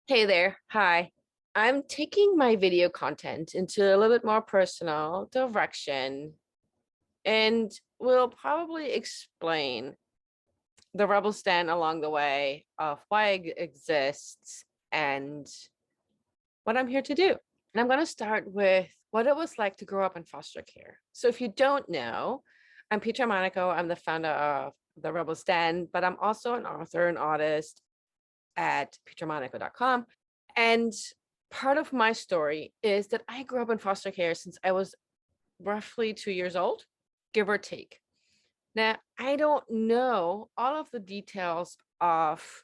Hey there. Hi. I'm taking my video content into a little bit more personal direction and will probably explain the rebel stand along the way of why it exists and what I'm here to do. And I'm going to start with what it was like to grow up in foster care. So if you don't know, I'm Petra Monaco. I'm the founder of the Rebel Stand, but I'm also an author and artist at petramonaco.com. And part of my story is that I grew up in foster care since I was roughly 2 years old, give or take. Now, I don't know all of the details of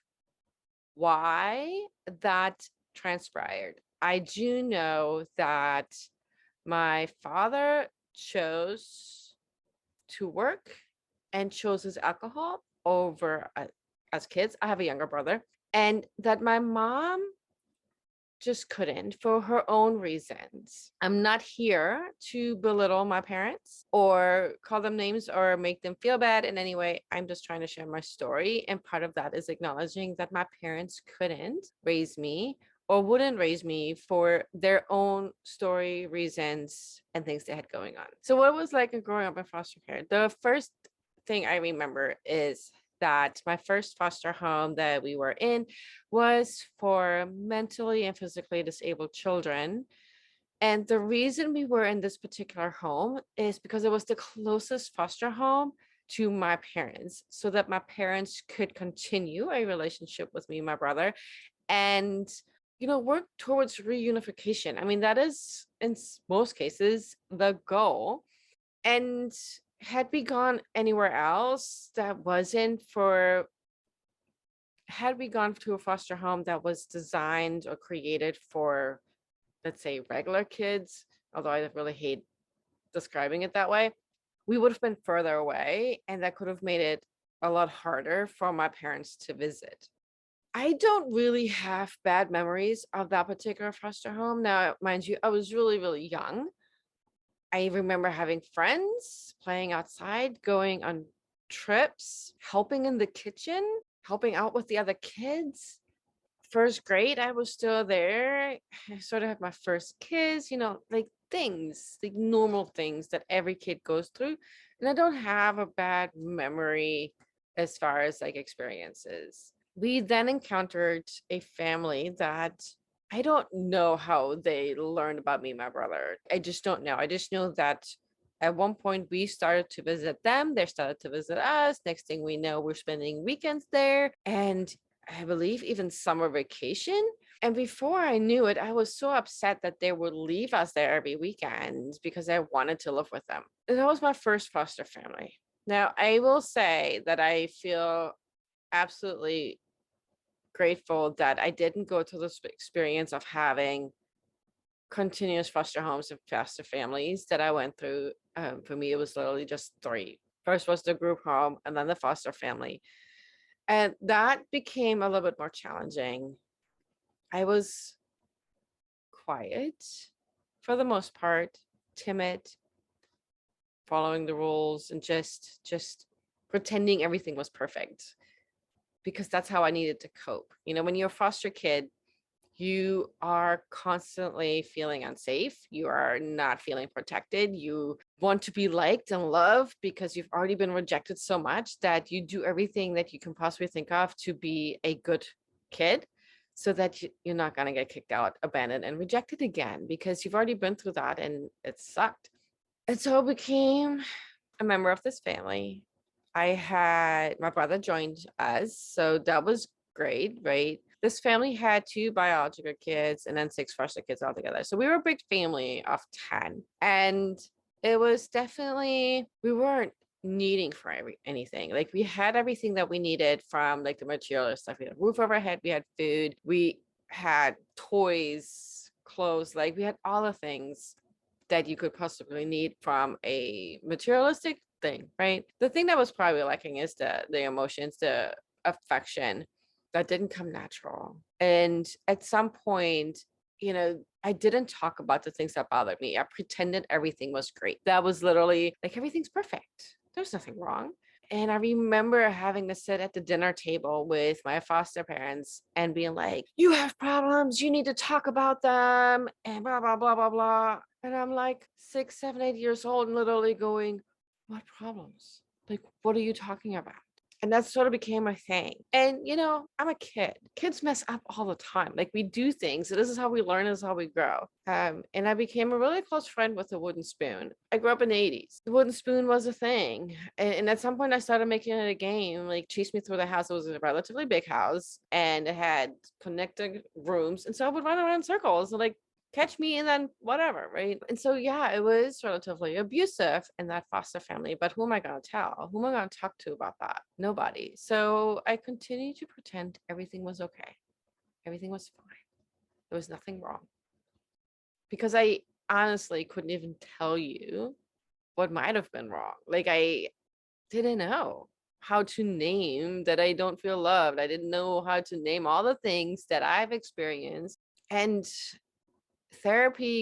why that transpired. I do know that my father chose to work and chose his alcohol over as kids. I have a younger brother, and that my mom just couldn't for her own reasons. I'm not here to belittle my parents or call them names or make them feel bad in any way. I'm just trying to share my story. And part of that is acknowledging that my parents couldn't raise me or wouldn't raise me for their own story, reasons, and things they had going on. So, what it was like growing up in foster care? The first thing I remember is that my first foster home that we were in was for mentally and physically disabled children. And the reason we were in this particular home is because it was the closest foster home to my parents, so that my parents could continue a relationship with me and my brother and work towards reunification. I mean, that is in most cases the goal. And had we gone anywhere else that wasn't for had we gone to a foster home that was designed or created for, let's say, regular kids, although I really hate describing it that way, we would have been further away, and that could have made it a lot harder for my parents to visit. I don't really have bad memories of that particular foster home. Now, mind you, I was really, really young. I remember having friends, playing outside, going on trips, helping in the kitchen, helping out with the other kids. First grade, I was still there. I sort of had my first kiss, like things, like normal things that every kid goes through. And I don't have a bad memory as far as like experiences. We then encountered a family that I don't know how they learned about me and my brother. I just don't know. I just know that at one point we started to visit them, they started to visit us. Next thing we know, we're spending weekends there. And I believe even summer vacation. And before I knew it, I was so upset that they would leave us there every weekend because I wanted to live with them. And that was my first foster family. Now, I will say that I feel absolutely grateful that I didn't go through this experience of having continuous foster homes and foster families that I went through. For me, it was literally just three. First was the group home and then the foster family. And that became a little bit more challenging. I was quiet for the most part, timid, following the rules and just pretending everything was perfect because that's how I needed to cope. When you're a foster kid, you are constantly feeling unsafe. You are not feeling protected. You want to be liked and loved because you've already been rejected so much that you do everything that you can possibly think of to be a good kid so that you're not going to get kicked out, abandoned, and rejected again because you've already been through that and it sucked. And so I became a member of this family. I had my brother joined us, so that was great, right? This family had two biological kids and then six foster kids altogether. So we were a big family of 10. And it was definitely, we weren't needing for anything. Like we had everything that we needed from like the material stuff. We had a roof over our head, we had food, we had toys, clothes, like we had all the things that you could possibly need from a materialistic thing, right? The thing that was probably lacking is the emotions, the affection that didn't come natural. And at some point, I didn't talk about the things that bothered me. I pretended everything was great. That was literally like everything's perfect. There's nothing wrong. And I remember having to sit at the dinner table with my foster parents and being like, you have problems, you need to talk about them, and blah, blah, blah, blah, blah. And I'm like 6, 7, 8 years old and literally going, what problems? Like, what are you talking about? And that sort of became a thing. And, I'm a kid. Kids mess up all the time. Like, we do things. So this is how we learn, this is how we grow. And I became a really close friend with the wooden spoon. I grew up in the 80s. The wooden spoon was a thing. And at some point, I started making it a game. Like, Chase Me Through the House. It was a relatively big house and it had connected rooms. And so I would run around in circles and like, catch me and then whatever, right? And so yeah, it was relatively abusive in that foster family, but who am I going to tell? Who am I going to talk to about that? Nobody. So I continued to pretend everything was okay. Everything was fine. There was nothing wrong. Because I honestly couldn't even tell you what might have been wrong. Like, I didn't know how to name that I don't feel loved. I didn't know how to name all the things that I've experienced. And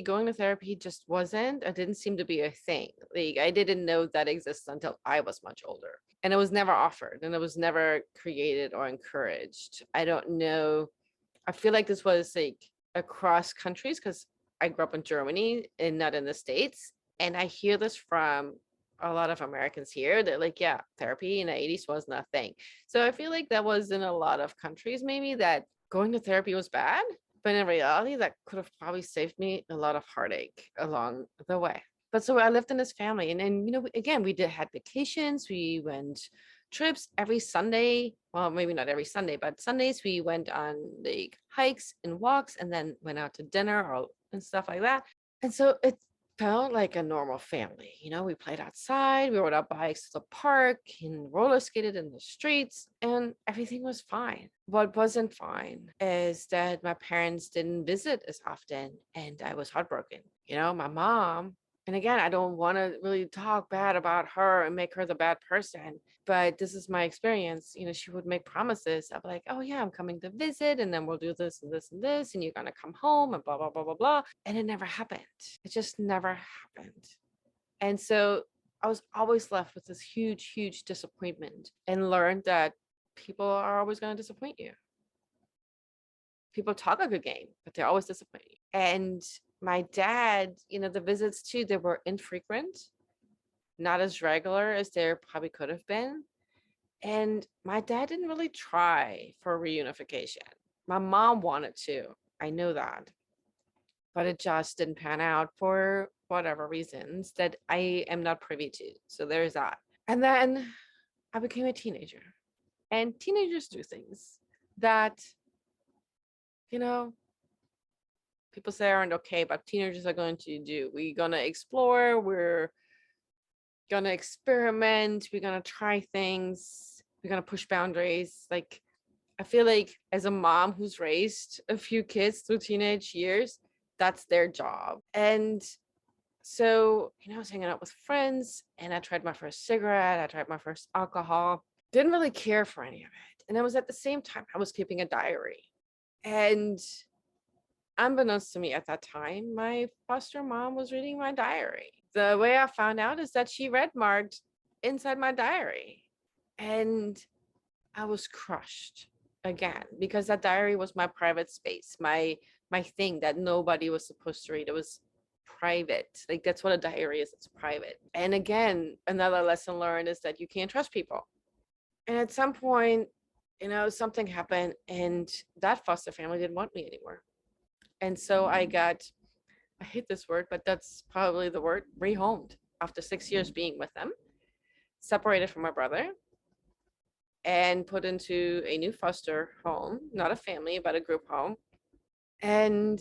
going to therapy just wasn't, it didn't seem to be a thing. Like, I didn't know that existed until I was much older. And it was never offered and it was never created or encouraged. I don't know. I feel like this was like across countries because I grew up in Germany and not in the States. And I hear this from a lot of Americans here. They're like, yeah, therapy in the 80s was not a thing. So I feel like that was in a lot of countries, maybe, that going to therapy was bad. But in reality, that could have probably saved me a lot of heartache along the way. But so I lived in this family, and then again, we had vacations. We went trips every Sunday. Well, maybe not every Sunday, but Sundays we went on like hikes and walks, and then went out to dinner and stuff like that. And so it felt like a normal family. We played outside, we rode our bikes to the park and roller skated in the streets, and everything was fine. What wasn't fine is that my parents didn't visit as often, and I was heartbroken. My mom, and again, I don't want to really talk bad about her and make her the bad person, but this is my experience. She would make promises of like, oh yeah, I'm coming to visit, and then we'll do this and this and this, and you're gonna come home and blah blah blah blah blah. And it never happened. It just never happened. And so I was always left with this huge, huge disappointment, and learned that people are always going to disappoint you. People talk a good game, but they're always disappointing. And my dad, the visits too, they were infrequent, not as regular as there probably could have been. And my dad didn't really try for reunification. My mom wanted to. I know that. But it just didn't pan out for whatever reasons that I am not privy to. So there's that. And then I became a teenager. And teenagers do things that, you know, people say aren't okay, but teenagers are going to do. We're going to explore. We're going to experiment. We're going to try things. We're going to push boundaries. Like, I feel like as a mom who's raised a few kids through teenage years, that's their job. And so, I was hanging out with friends and I tried my first cigarette. I tried my first alcohol. Didn't really care for any of it. And it was at the same time I was keeping a diary. And unbeknownst to me at that time, my foster mom was reading my diary. The way I found out is that she read marked inside my diary. And I was crushed again because that diary was my private space, my thing that nobody was supposed to read. It was private. Like, that's what a diary is. It's private. And again, another lesson learned is that you can't trust people. And at some point, something happened and that foster family didn't want me anymore. And so I hate this word, but that's probably the word, rehomed after 6 years being with them, separated from my brother, and put into a new foster home, not a family, but a group home. And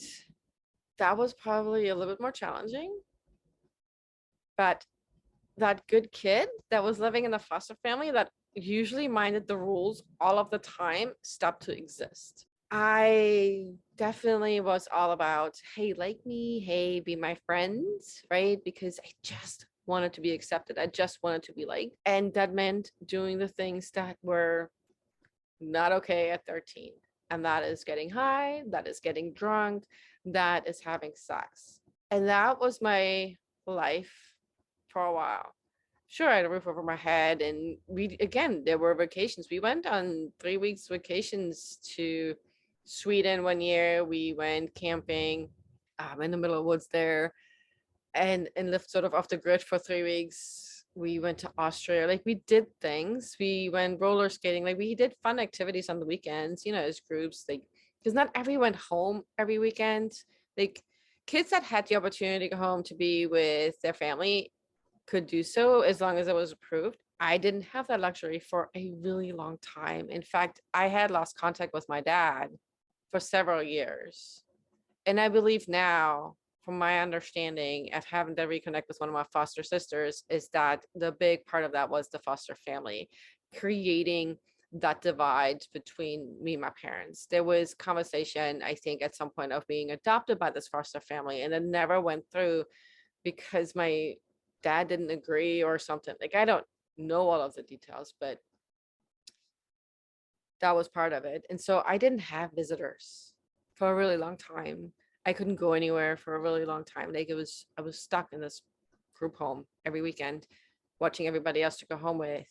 that was probably a little bit more challenging. But that good kid that was living in the foster family that usually minded the rules all of the time stopped to exist. I definitely was all about, hey, like me, hey, be my friends, right? Because I just wanted to be accepted. I just wanted to be liked. And that meant doing the things that were not okay at 13. And that is getting high, that is getting drunk, that is having sex. And that was my life for a while. sure, I had a roof over my head. And again, there were vacations. We went on 3 weeks vacations to Sweden one year. We went camping in the middle of the woods there, and lived sort of off the grid for 3 weeks. We went to Austria. Like, we did things. We went roller skating. Like, we did fun activities on the weekends, as groups. Like, because not everyone went home every weekend. Like, kids that had the opportunity to go home to be with their family could do so as long as it was approved. I didn't have that luxury for a really long time. In fact, I had lost contact with my dad for several years. And I believe now, from my understanding of having to reconnect with one of my foster sisters, is that the big part of that was the foster family, creating that divide between me and my parents. There was conversation, I think, at some point of being adopted by this foster family, and it never went through because my dad didn't agree or something. Like, I don't know all of the details, but that was part of it. And so I didn't have visitors for a really long time. I couldn't go anywhere for a really long time. Like, I was stuck in this group home every weekend, watching everybody else to go home with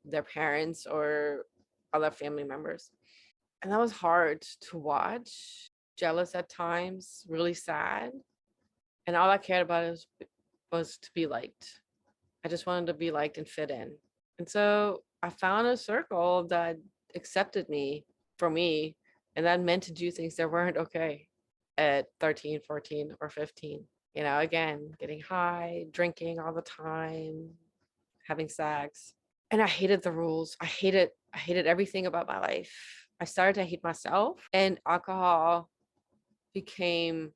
their parents or other family members. And that was hard to watch, jealous at times, really sad. And all I cared about was to be liked. I just wanted to be liked and fit in. And so I found a circle that accepted me for me, and that meant to do things that weren't okay at 13, 14, or 15. Again, getting high, drinking all the time, having sex. And I hated the rules. I hated everything about my life. I started to hate myself, and alcohol became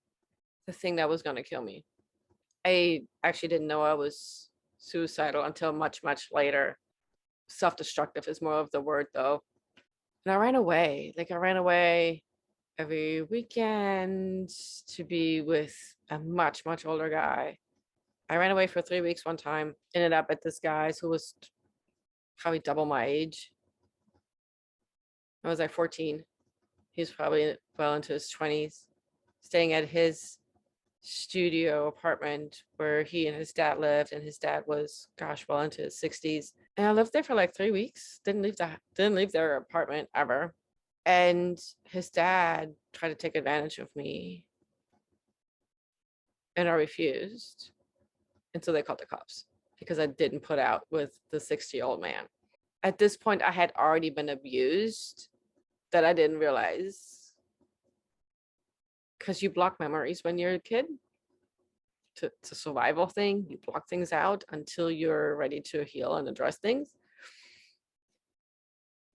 the thing that was going to kill me. I actually didn't know I was suicidal until much, much later. Self-destructive is more of the word, though. And I ran away. Like, I ran away every weekend to be with a much, much older guy. I ran away for 3 weeks one time, ended up at this guy's who was probably double my age. I was like 14. He was probably well into his 20s, staying at his studio apartment where he and his dad lived, and his dad was, gosh, well into his 60s. And I lived there for like 3 weeks. Didn't leave their apartment ever. And his dad tried to take advantage of me, and I refused. And so they called the cops because I didn't put out with the 60-year-old man. At this point, I had already been abused that I didn't realize, because you block memories when you're a kid. It's a survival thing. You block things out until you're ready to heal and address things.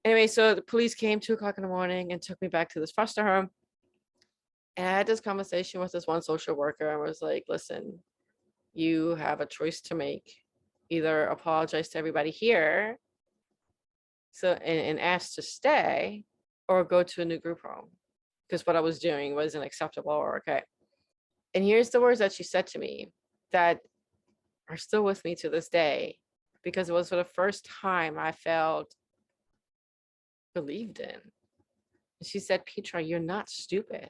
Anyway, so the police came 2 o'clock in the morning and took me back to this foster home. And I had this conversation with this one social worker. I was like, listen, you have a choice to make. Either apologize to everybody here and ask to stay, or go to a new group home, because what I was doing wasn't acceptable or okay. And here's the words that she said to me that are still with me to this day, because it was for the first time I felt believed in. And she said, Petra, you're not stupid.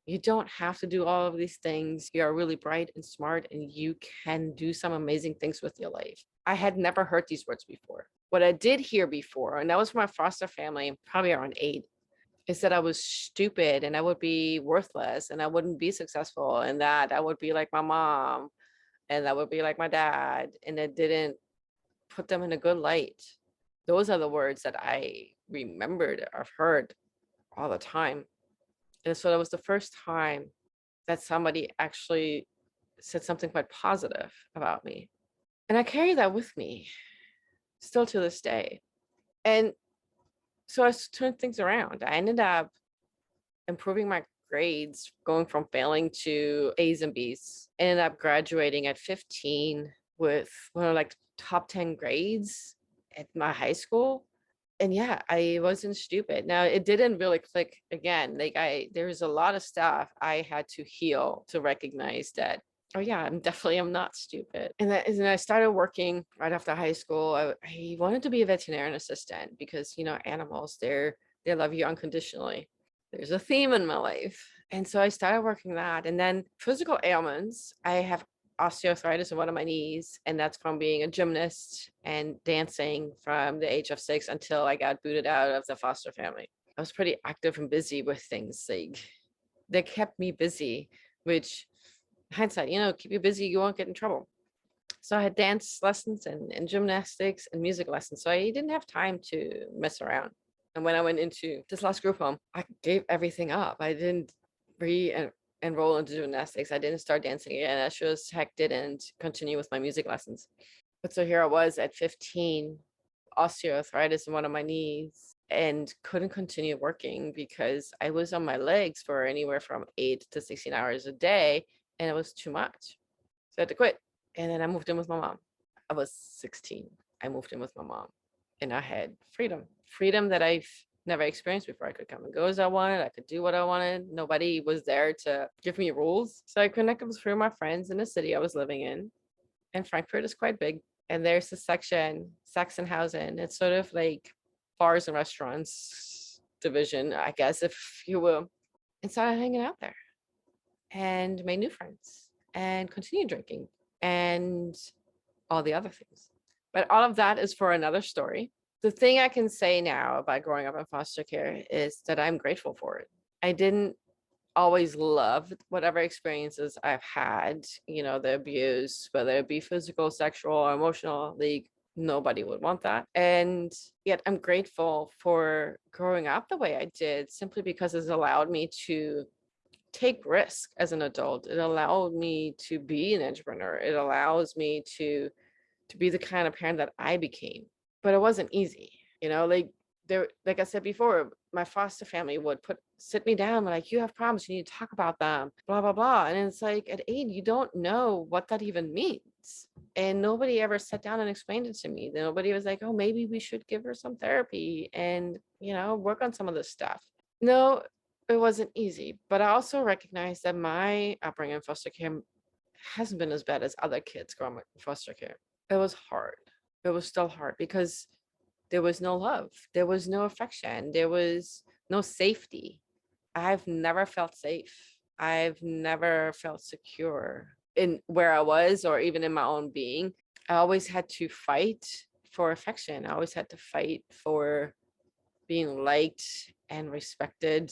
You don't have to do all of these things. You are really bright and smart, and you can do some amazing things with your life. I had never heard these words before. What I did hear before, and that was from my foster family, probably around 8, is that I was stupid and I would be worthless and I wouldn't be successful, and that I would be like my mom and that would be like my dad, and it didn't put them in a good light. Those are the words that I remembered, I've heard all the time. And so that was the first time that somebody actually said something quite positive about me. And I carry that with me still to this day. And so I turned things around. I ended up improving my grades, going from failing to A's and B's. Ended up graduating at 15 with one of like top 10 grades at my high school. And yeah, I wasn't stupid. Now, it didn't really click again. Like, there's a lot of stuff I had to heal to recognize that, oh yeah, I'm not stupid. And I started working right after high school. I wanted to be a veterinarian assistant because, animals, they love you unconditionally. There's a theme in my life. And so I started working that. And then physical ailments, I have osteoarthritis in one of my knees, and that's from being a gymnast and dancing from the age of 6 until I got booted out of the foster family. I was pretty active and busy with things like that kept me busy, which hindsight, keep you busy, you won't get in trouble. So I had dance lessons and gymnastics and music lessons. So I didn't have time to mess around. And when I went into this last group home, I gave everything up. I didn't enroll into gymnastics. I didn't start dancing again. I sure as heck didn't continue with my music lessons. But so here I was at 15, osteoarthritis in one of my knees, and couldn't continue working because I was on my legs for anywhere from 8 to 16 hours a day, and it was too much. So I had to quit. And then I moved in with my mom. I was 16. I moved in with my mom, and I had freedom that I've never experienced before. I could come and go as I wanted. I could do what I wanted. Nobody was there to give me rules. So I connected with 3 of my friends in the city I was living in. And Frankfurt is quite big. And there's a section, Sachsenhausen. It's sort of like bars and restaurants division, I guess, if you will. And started hanging out there and made new friends and continued drinking and all the other things. But all of that is for another story. The thing I can say now about growing up in foster care is that I'm grateful for it. I didn't always love whatever experiences I've had, the abuse, whether it be physical, sexual, or emotional, like nobody would want that. And yet I'm grateful for growing up the way I did, simply because it's allowed me to take risk as an adult. It allowed me to be an entrepreneur. It allows me to be the kind of parent that I became. But it wasn't easy, like I said before, my foster family would sit me down, like, you have problems, you need to talk about them, blah, blah, blah. And it's like at 8, you don't know what that even means. And nobody ever sat down and explained it to me. Nobody was like, oh, maybe we should give her some therapy and, work on some of this stuff. No, it wasn't easy. But I also recognize that my upbringing in foster care hasn't been as bad as other kids growing up in foster care. It was hard. It was still hard because there was no love. There was no affection. There was no safety. I've never felt safe. I've never felt secure in where I was or even in my own being. I always had to fight for affection. I always had to fight for being liked and respected.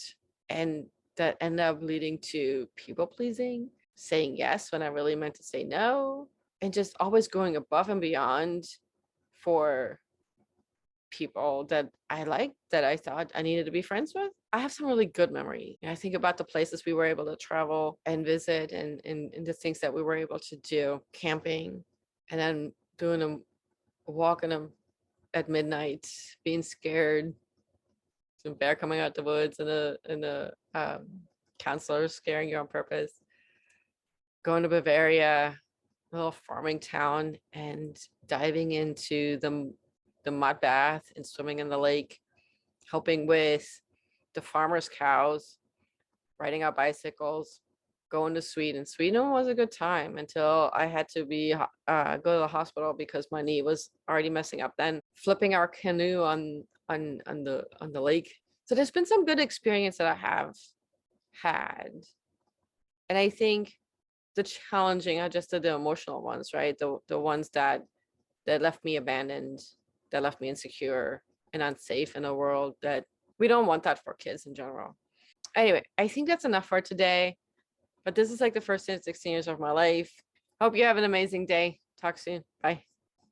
And that ended up leading to people pleasing, saying yes when I really meant to say no, and just always going above and beyond for people that I liked, that I thought I needed to be friends with. I have some really good memories. I think about the places we were able to travel and visit, and the things that we were able to do, camping, and then doing them, walking them at midnight, being scared, some bear coming out the woods, and the counselor scaring you on purpose, going to Bavaria, a little farming town, and diving into the mud bath and swimming in the lake, helping with the farmers' cows, riding our bicycles, going to Sweden. Sweden was a good time until I had to go to the hospital because my knee was already messing up. Then flipping our canoe on the lake. So there's been some good experience that I have had, and I think the challenging are just the emotional ones, right? The ones that left me abandoned, that left me insecure and unsafe in a world that we don't want that for kids in general. Anyway, I think that's enough for today. But this is like the first 16 years of my life. Hope you have an amazing day. Talk soon. Bye.